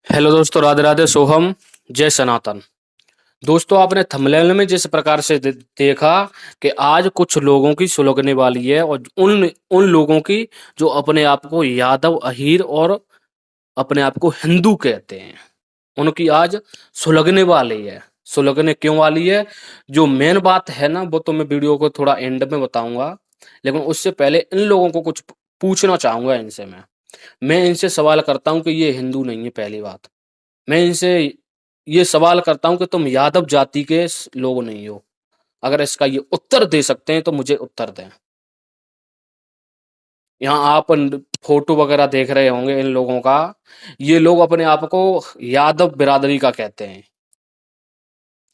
Hello दोस्तों, राधे राधे, सोहम, जय सनातन। दोस्तों, आपने थंबनेल में जिस प्रकार से देखा कि आज कुछ लोगों की सुलगने वाली है और उन उन लोगों की जो अपने आप को यादव, अहीर और अपने आप को हिंदू कहते हैं, उनकी आज सुलगने वाली है। सुलगने क्यों वाली है? जो मेन बात है ना, वो तो मैं वीडियो को थोड़ा एंड में बताऊंगा, लेकिन उससे पहले इन लोगों को कुछ पूछना चाहूंगा इनसे। मैं इनसे सवाल करता हूं कि ये हिंदू नहीं है, पहली बात। मैं इनसे ये सवाल करता हूं कि तुम यादव जाति के लोग नहीं हो। अगर इसका ये उत्तर दे सकते हैं तो मुझे उत्तर दें। यहाँ आप फोटो वगैरह देख रहे होंगे इन लोगों का। ये लोग अपने आप को यादव बिरादरी का कहते हैं,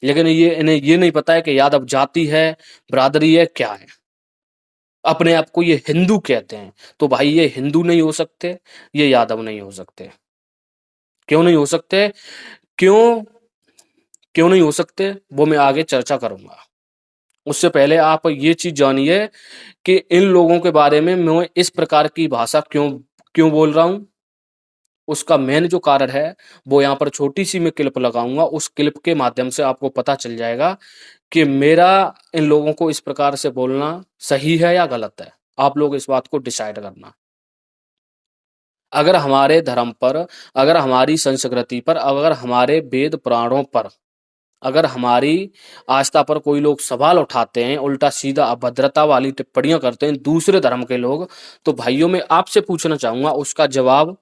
लेकिन ये इन्हें ये नहीं पता है कि यादव जाति है, बिरादरी है, क्या है। अपने आप को ये हिंदू कहते हैं। तो भाई, ये हिंदू नहीं हो सकते, ये यादव नहीं हो सकते। क्यों नहीं हो सकते? क्यों क्यों नहीं हो सकते, वो मैं आगे चर्चा करूंगा। उससे पहले आप ये चीज जानिए कि इन लोगों के बारे में मैं इस प्रकार की भाषा क्यों क्यों बोल रहा हूं। उसका मेन जो कारण है वो यहाँ पर छोटी सी मैं क्लिप लगाऊंगा। उस क्लिप के माध्यम से आपको पता चल जाएगा कि मेरा इन लोगों को इस प्रकार से बोलना सही है या गलत है। आप लोग इस बात को डिसाइड करना। अगर हमारे धर्म पर, अगर हमारी संस्कृति पर, अगर हमारे वेद पुराणों पर, अगर हमारी आस्था पर कोई लोग सवाल उठाते हैं, उल्टा सीधा अभद्रता वाली टिप्पणियां करते हैं दूसरे धर्म के लोग, तो भाइयों मैं आपसे पूछना चाहूंगा, उसका जवाब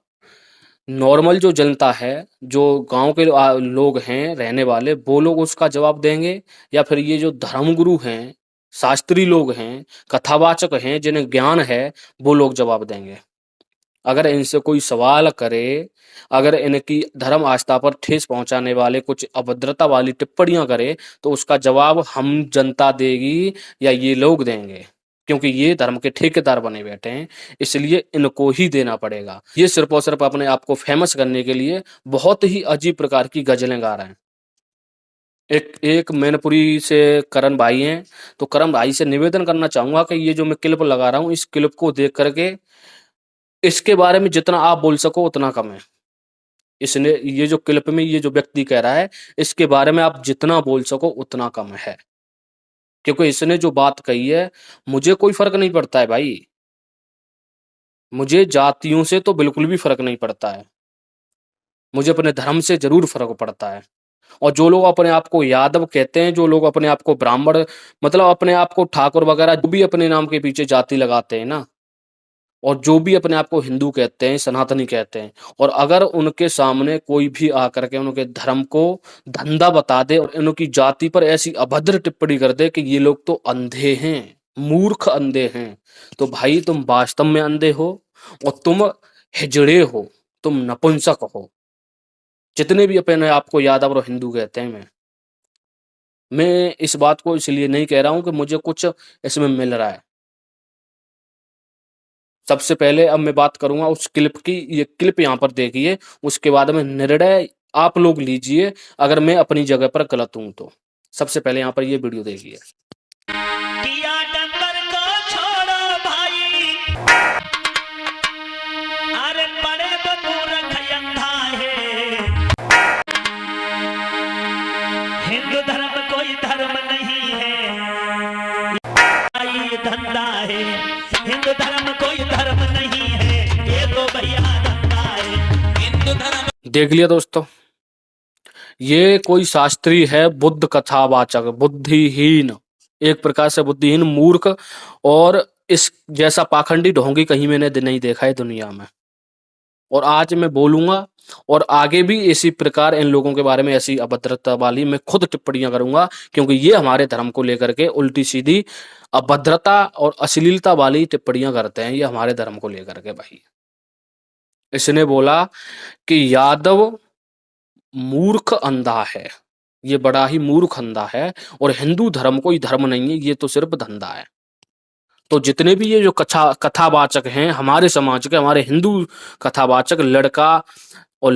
नॉर्मल जो जनता है, जो गांव के लोग हैं रहने वाले, वो लोग उसका जवाब देंगे, या फिर ये जो धर्मगुरु हैं, शास्त्री लोग हैं, कथावाचक हैं, जिन्हें ज्ञान है, वो लोग जवाब देंगे? अगर इनसे कोई सवाल करे, अगर इनकी धर्म आस्था पर ठेस पहुंचाने वाले कुछ अभद्रता वाली टिप्पणियां करे, तो उसका जवाब हम जनता देगी या ये लोग देंगे? क्योंकि ये धर्म के ठेकेदार बने बैठे हैं, इसलिए इनको ही देना पड़ेगा। ये सिर्फ और सिर्फ अपने आप को फेमस करने के लिए बहुत ही अजीब प्रकार की गजलें गा रहे हैं। एक एक मैनपुरी से करण भाई हैं, तो करण भाई से निवेदन करना चाहूंगा कि ये जो मैं क्लिप लगा रहा हूँ, इस क्लिप को देख करके इसके बारे में जितना आप बोल सको उतना कम है। इसने ये जो क्लिप में ये जो व्यक्ति कह रहा है, इसके बारे में आप जितना बोल सको उतना कम है। क्योंकि इसने जो बात कही है, मुझे कोई फर्क नहीं पड़ता है भाई। मुझे जातियों से तो बिल्कुल भी फर्क नहीं पड़ता है। मुझे अपने धर्म से जरूर फर्क पड़ता है। और जो लोग अपने आप को यादव कहते हैं, जो लोग अपने आप को ब्राह्मण, मतलब अपने आप को ठाकुर वगैरह, जो भी अपने नाम के पीछे जाति लगाते हैं ना, और जो भी अपने आप को हिंदू कहते हैं, सनातनी कहते हैं, और अगर उनके सामने कोई भी आकर के उनके धर्म को धंधा बता दे और उनकी जाति पर ऐसी अभद्र टिप्पणी कर दे कि ये लोग तो अंधे हैं, मूर्ख अंधे हैं, तो भाई तुम वास्तव में अंधे हो और तुम हिजड़े हो, तुम नपुंसक हो। जितने भी अपने आप को यादव और हिंदू कहते हैं, मैं इस बात को इसलिए नहीं कह रहा हूं कि मुझे कुछ इसमें मिल रहा है। सबसे पहले अब मैं बात करूंगा उस क्लिप की। ये क्लिप यहाँ पर देखिए, उसके बाद में निर्णय आप लोग लीजिए, अगर मैं अपनी जगह पर गलत हूं तो। सबसे पहले यहाँ पर ये वीडियो देखिए। किया डंगर को छोड़ो भाई, अरे बड़े मूर्ख अंधा है। हिंदू धर्म कोई धर्म नहीं है, ये धंधा है। हिंदू धर्म कोई धर्म नहीं है, ये तो भैया धंधा है। हिंदू धर्म देख लिया दोस्तों, ये कोई शास्त्री है, बुद्ध कथावाचक, बुद्धिहीन, एक प्रकार से बुद्धिहीन, मूर्ख, और इस जैसा पाखंडी ढोंगी कहीं मैंने नहीं देखा है दुनिया में। और आज मैं बोलूंगा और आगे भी इसी प्रकार इन लोगों के बारे में ऐसी अभद्रता वाली मैं खुद टिप्पणियां करूंगा, क्योंकि ये हमारे धर्म को लेकर के उल्टी सीधी अभद्रता और अश्लीलता वाली टिप्पणियां करते हैं, ये हमारे धर्म को लेकर के। भाई, इसने बोला कि यादव मूर्ख अंधा है, ये बड़ा ही मूर्ख अंधा है, और हिंदू धर्म कोई धर्म नहीं है, ये तो सिर्फ धंधा है। तो जितने भी ये जो कथावाचक हैं हमारे समाज के, हमारे हिंदू कथावाचक, लड़का और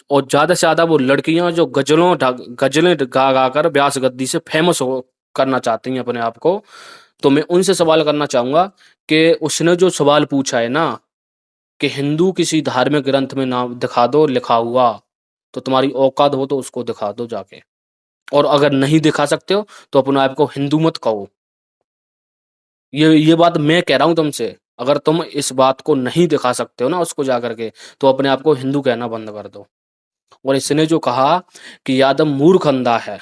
और ज्यादा से ज्यादा वो लड़कियां जो गजलें गा गा कर व्यास गद्दी से फेमस हो करना चाहती हैं अपने आप को, तो मैं उनसे सवाल करना चाहूंगा कि उसने जो सवाल पूछा है ना, कि हिंदू किसी धार्मिक ग्रंथ में नाम दिखा दो लिखा हुआ तो तुम्हारी औकात हो तो उसको दिखा दो जाके। और अगर नहीं दिखा सकते हो तो अपने आप को हिंदू मत कहो। ये बात मैं कह रहा हूं तुमसे। अगर तुम इस बात को नहीं दिखा सकते हो ना उसको जाकर के, तो अपने आप को हिंदू कहना बंद कर दो। और इसने जो कहा कि यादव मूर्ख अंधा है,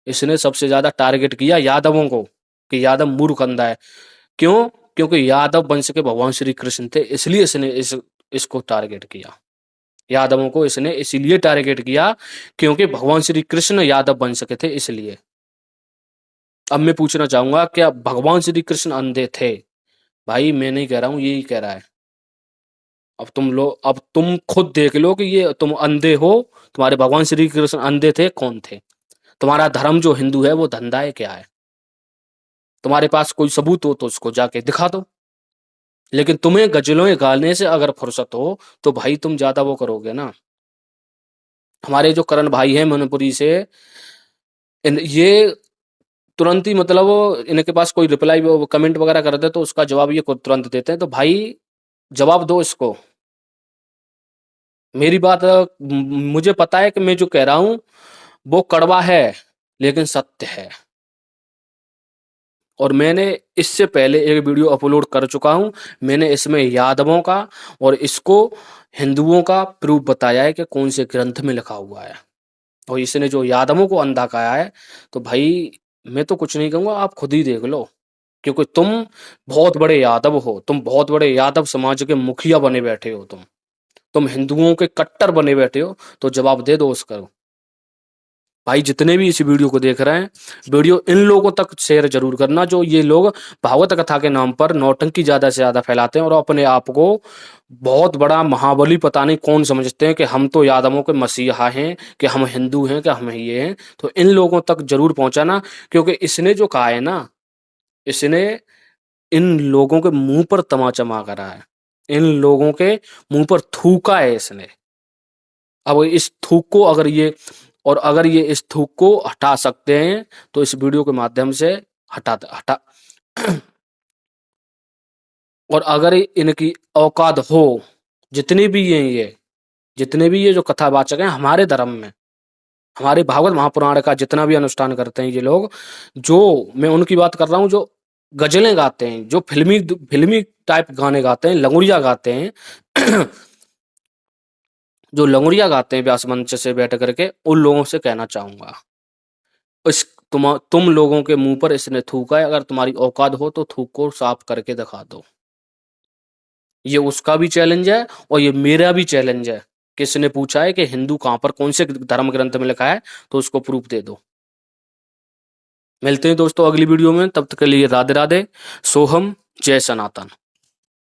इसने सबसे ज्यादा टारगेट किया यादवों को कि यादव मूर्ख अंधा है। क्यों? क्योंकि यादव वंश के भगवान श्री कृष्ण थे, इसलिए इसने इसको टारगेट किया। यादवों को इसने इसीलिए टारगेट किया क्योंकि भगवान श्री कृष्ण यादव वंश के थे, इसलिए। अब मैं पूछना चाहूंगा, क्या भगवान श्री कृष्ण अंधे थे? भाई मैं नहीं कह रहा हूं, यही कह रहा है। अब तुम खुद देख लो कि ये तुम अंधे हो, तुम्हारे भगवान श्री कृष्ण अंधे थे, कौन थे? तुम्हारा धर्म जो हिंदू है वो धंधा है, क्या है? तुम्हारे पास कोई सबूत हो तो उसको जाके दिखा दो। लेकिन तुम्हें गजलों गाने से अगर फुर्सत हो तो भाई तुम ज्यादा वो करोगे ना। हमारे जो करण भाई हैं मनपुरी से, ये तुरंत ही मतलब इनके पास कोई रिप्लाई कमेंट वगैरह करते तो उसका जवाब ये तुरंत देते हैं। तो भाई जवाब दो इसको। मेरी बात मुझे पता है कि मैं जो कह रहा हूं वो कड़वा है लेकिन सत्य है। और मैंने इससे पहले एक वीडियो अपलोड कर चुका हूं। मैंने इसमें यादवों का और इसको हिंदुओं का प्रूफ बताया है कि कौन से ग्रंथ में लिखा हुआ है। और इसने जो यादवों को अंधा कहा है, तो भाई मैं तो कुछ नहीं कहूंगा, आप खुद ही देख लो। क्योंकि तुम बहुत बड़े यादव हो, तुम बहुत बड़े यादव समाज के मुखिया बने बैठे हो, तुम हिंदुओं के कट्टर बने बैठे हो, तो जवाब दे दो उसका। भाई जितने भी इस वीडियो को देख रहे हैं, वीडियो इन लोगों तक शेयर जरूर करना जो ये लोग भागवत कथा के नाम पर नौटंकी ज्यादा से ज्यादा फैलाते हैं और अपने आप को बहुत बड़ा महाबली पता नहीं कौन समझते हैं कि हम तो यादवों के मसीहा हैं, कि हम हिंदू हैं, कि हम ये हैं। तो इन लोगों तक जरूर पहुंचाना, क्योंकि इसने जो कहा है ना, इसने इन लोगों के मुंह पर तमाचा मार रहा है, इन लोगों के मुंह पर थूका है इसने। अब इस थूक को अगर ये इस थूक को हटा सकते हैं तो इस वीडियो के माध्यम से हटा। और अगर इनकी औकात हो, जितने भी ये जो कथावाचक हैं हमारे धर्म में, हमारे भागवत महापुराण का जितना भी अनुष्ठान करते हैं ये लोग, जो मैं उनकी बात कर रहा हूँ, जो गजलें गाते हैं, जो फिल्मी टाइप गाने गाते हैं, लंगुड़िया गाते हैं जो लंगुड़िया गाते हैं व्यास मंच से बैठ करके, उन लोगों से कहना चाहूंगा, इस तुम लोगों के मुंह पर इसने थूका है। अगर तुम्हारी औकात हो तो थूक को साफ करके दिखा दो। ये उसका भी चैलेंज है और ये मेरा भी चैलेंज है। किसने पूछा है कि हिंदू कहां पर कौन से धर्म ग्रंथ में लिखा है, तो उसको प्रूफ दे दो। मिलते हैं दोस्तों अगली वीडियो में, तब तक के लिए राधे राधे। सोहम, जय सनातन।